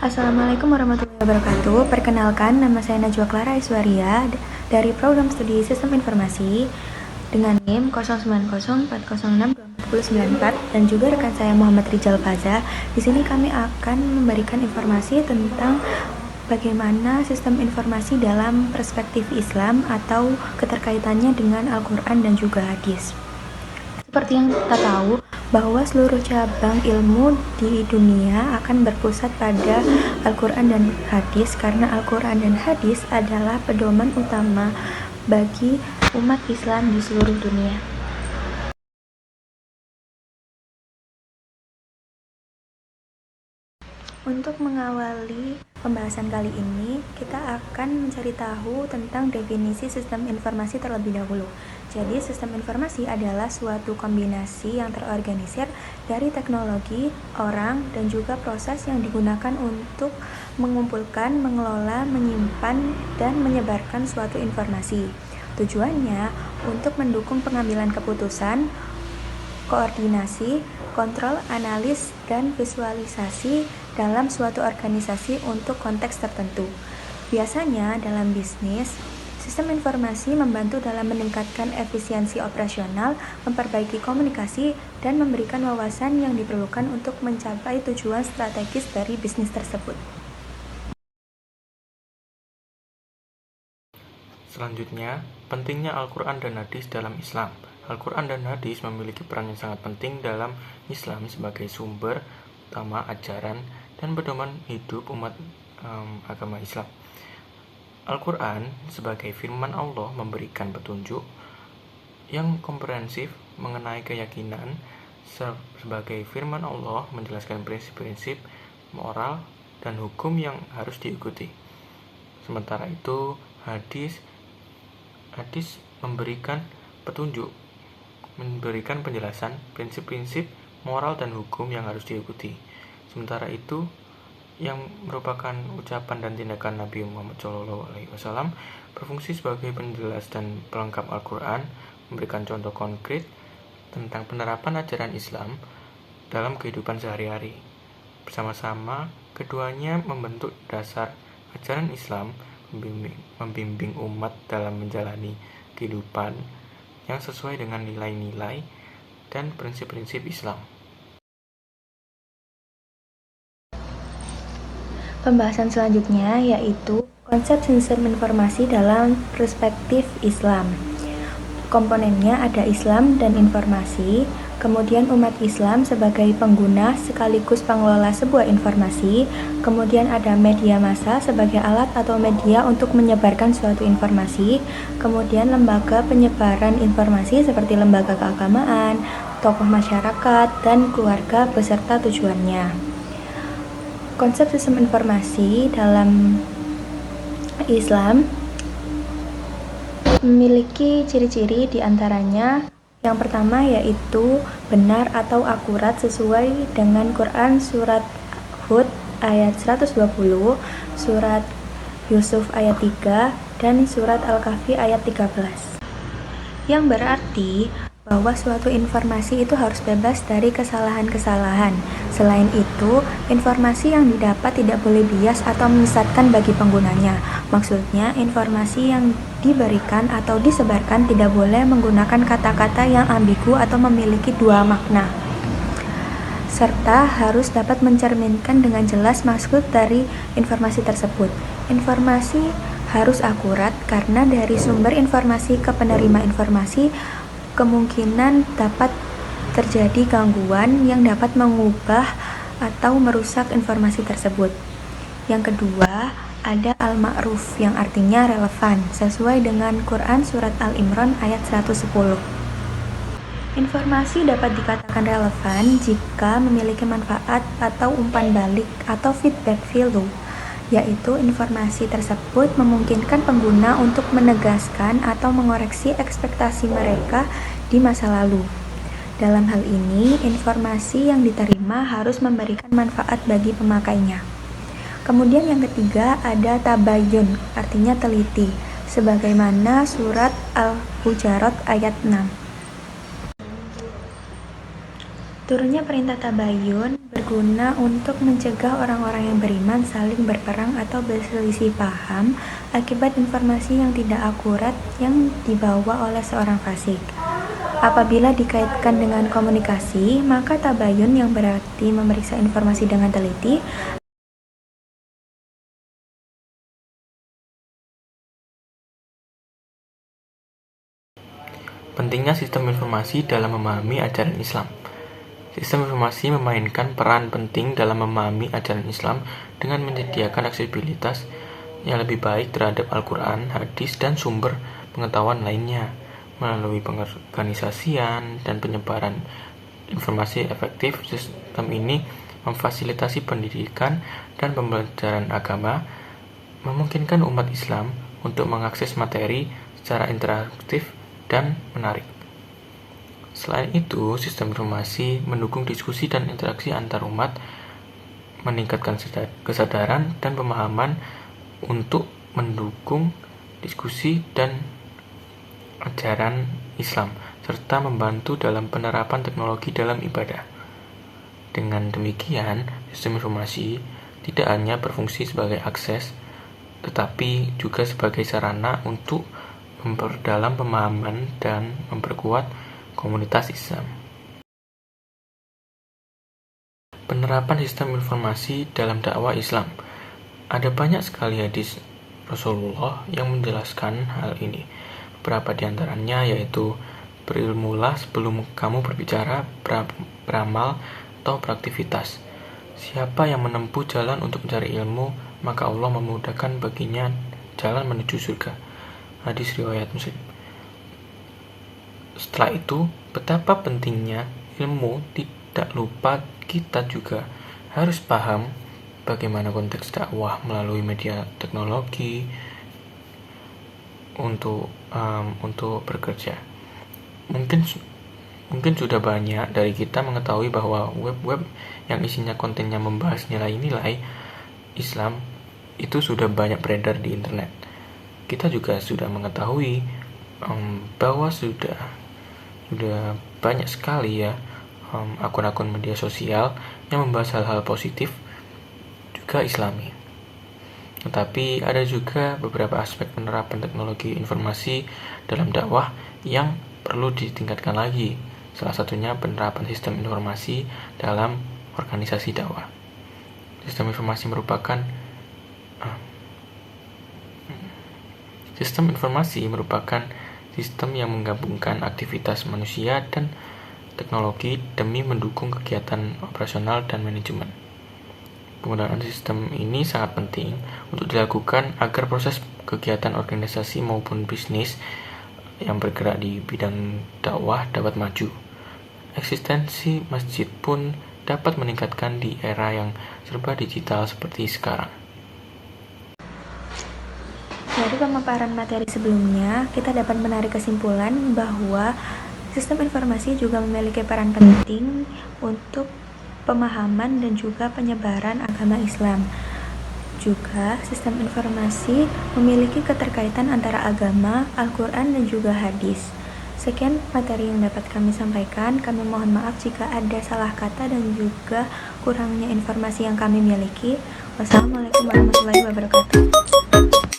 Assalamualaikum warahmatullahi wabarakatuh. Perkenalkan, nama saya Najwa Clara Iswaria dari Program Studi Sistem Informasi dengan NIM 0904062494 dan juga rekan saya Muhammad Rizal Faza. Di sini kami akan memberikan informasi tentang bagaimana sistem informasi dalam perspektif Islam atau keterkaitannya dengan Al-Quran dan juga hadis. Seperti yang kita tahu, bahwa seluruh cabang ilmu di dunia akan berpusat pada Al-Quran dan hadis karena Al-Quran dan hadis adalah pedoman utama bagi umat Islam di seluruh dunia. Untuk mengawali pembahasan kali ini, kita akan mencari tahu tentang definisi sistem informasi terlebih dahulu. Jadi, sistem informasi adalah suatu kombinasi yang terorganisir dari teknologi, orang, dan juga proses yang digunakan untuk mengumpulkan, mengelola, menyimpan, dan menyebarkan suatu informasi. Tujuannya untuk mendukung pengambilan keputusan, koordinasi, kontrol, analis, dan visualisasi dalam suatu organisasi untuk konteks tertentu. Biasanya dalam bisnis, sistem informasi membantu dalam meningkatkan efisiensi operasional, memperbaiki komunikasi, dan memberikan wawasan yang diperlukan untuk mencapai tujuan strategis dari bisnis tersebut. Selanjutnya, pentingnya Al-Quran dan Hadis dalam Islam. Al-Quran dan Hadis memiliki peran yang sangat penting dalam Islam sebagai sumber utama ajaran dan pedoman hidup umat agama Islam. Al-Quran sebagai firman Allah memberikan petunjuk yang komprehensif mengenai keyakinan. Sebagai firman Allah menjelaskan prinsip-prinsip moral dan hukum yang harus diikuti. Sementara itu, hadis memberikan petunjuk, memberikan penjelasan prinsip-prinsip moral dan hukum yang harus diikuti. Sementara itu, yang merupakan ucapan dan tindakan Nabi Muhammad SAW berfungsi sebagai penjelas dan pelengkap Al-Quran, memberikan contoh konkret tentang penerapan ajaran Islam dalam kehidupan sehari-hari. Bersama-sama, keduanya membentuk dasar ajaran Islam, membimbing umat dalam menjalani kehidupan yang sesuai dengan nilai-nilai dan prinsip-prinsip Islam. Pembahasan selanjutnya yaitu konsep sistem informasi dalam perspektif Islam. Komponennya ada Islam dan informasi, kemudian umat Islam sebagai pengguna sekaligus pengelola sebuah informasi, kemudian ada media massa sebagai alat atau media untuk menyebarkan suatu informasi, kemudian lembaga penyebaran informasi seperti lembaga keagamaan, tokoh masyarakat, dan keluarga beserta tujuannya. Konsep sistem informasi dalam Islam memiliki ciri-ciri diantaranya yang pertama yaitu benar atau akurat sesuai dengan Quran surat Hud ayat 120, surat Yusuf ayat 3, dan surat Al-Kahfi ayat 13. Yang berarti bahwa suatu informasi itu harus bebas dari kesalahan-kesalahan. Selain itu, informasi yang didapat tidak boleh bias atau menyesatkan bagi penggunanya. Maksudnya, informasi yang diberikan atau disebarkan tidak boleh menggunakan kata-kata yang ambigu atau memiliki dua makna, serta harus dapat mencerminkan dengan jelas maksud dari informasi tersebut. Informasi harus akurat karena dari sumber informasi ke penerima informasi kemungkinan dapat terjadi gangguan yang dapat mengubah atau merusak informasi tersebut. Yang kedua, ada al-ma'ruf yang artinya relevan sesuai dengan Quran surat Al-Imran ayat 110. Informasi dapat dikatakan relevan jika memiliki manfaat atau umpan balik atau feedback value, yaitu informasi tersebut memungkinkan pengguna untuk menegaskan atau mengoreksi ekspektasi mereka di masa lalu. Dalam hal ini, informasi yang diterima harus memberikan manfaat bagi pemakainya. Kemudian yang ketiga ada tabayun, artinya teliti, sebagaimana surat Al-Hujarat ayat 6. Turunnya perintah tabayun berguna untuk mencegah orang-orang yang beriman saling berperang atau berselisih paham akibat informasi yang tidak akurat yang dibawa oleh seorang fasik. Apabila dikaitkan dengan komunikasi, maka tabayun yang berarti memeriksa informasi dengan teliti Pentingnya sistem informasi dalam memahami ajaran Islam. Sistem informasi memainkan peran penting dalam memahami ajaran Islam dengan menyediakan aksesibilitas yang lebih baik terhadap Al-Quran, hadis, dan sumber pengetahuan lainnya. Melalui pengorganisasian dan penyebaran informasi efektif, sistem ini memfasilitasi pendidikan dan pembelajaran agama, memungkinkan umat Islam untuk mengakses materi secara interaktif dan menarik. Selain itu, sistem informasi mendukung diskusi dan interaksi antar umat, meningkatkan kesadaran dan pemahaman untuk mendukung diskusi dan ajaran Islam, serta membantu dalam penerapan teknologi dalam ibadah. Dengan demikian, sistem informasi tidak hanya berfungsi sebagai akses, tetapi juga sebagai sarana untuk memperdalam pemahaman dan memperkuat komunitas Islam. Penerapan sistem informasi dalam dakwah Islam. Ada banyak sekali hadis Rasulullah yang menjelaskan hal ini. Beberapa di antaranya yaitu berilmulah sebelum kamu berbicara, beramal, atau beraktivitas. Siapa yang menempuh jalan untuk mencari ilmu, maka Allah memudahkan baginya jalan menuju surga. Hadis riwayat Muslim. Setelah itu, betapa pentingnya ilmu, tidak lupa kita juga harus paham bagaimana konteks dakwah melalui media teknologi untuk bekerja. Mungkin sudah banyak dari kita mengetahui bahwa web-web yang isinya kontennya membahas nilai-nilai Islam itu sudah banyak beredar di internet. Kita juga sudah mengetahui bahwa sudah banyak sekali ya akun-akun media sosial yang membahas hal-hal positif juga Islami. Tetapi ada juga beberapa aspek penerapan teknologi informasi dalam dakwah yang perlu ditingkatkan lagi. Salah satunya penerapan sistem informasi dalam organisasi dakwah. Sistem informasi merupakan sistem yang menggabungkan aktivitas manusia dan teknologi demi mendukung kegiatan operasional dan manajemen. Penggunaan sistem ini sangat penting untuk dilakukan agar proses kegiatan organisasi maupun bisnis yang bergerak di bidang dakwah dapat maju. Eksistensi masjid pun dapat meningkatkan di era yang serba digital seperti sekarang. Dari pemaparan materi sebelumnya, kita dapat menarik kesimpulan bahwa sistem informasi juga memiliki peran penting untuk pemahaman dan juga penyebaran agama Islam. Juga, sistem informasi memiliki keterkaitan antara agama, Al-Quran, dan juga hadis. Sekian materi yang dapat kami sampaikan. Kami mohon maaf jika ada salah kata dan juga kurangnya informasi yang kami miliki. Wassalamualaikum warahmatullahi wabarakatuh.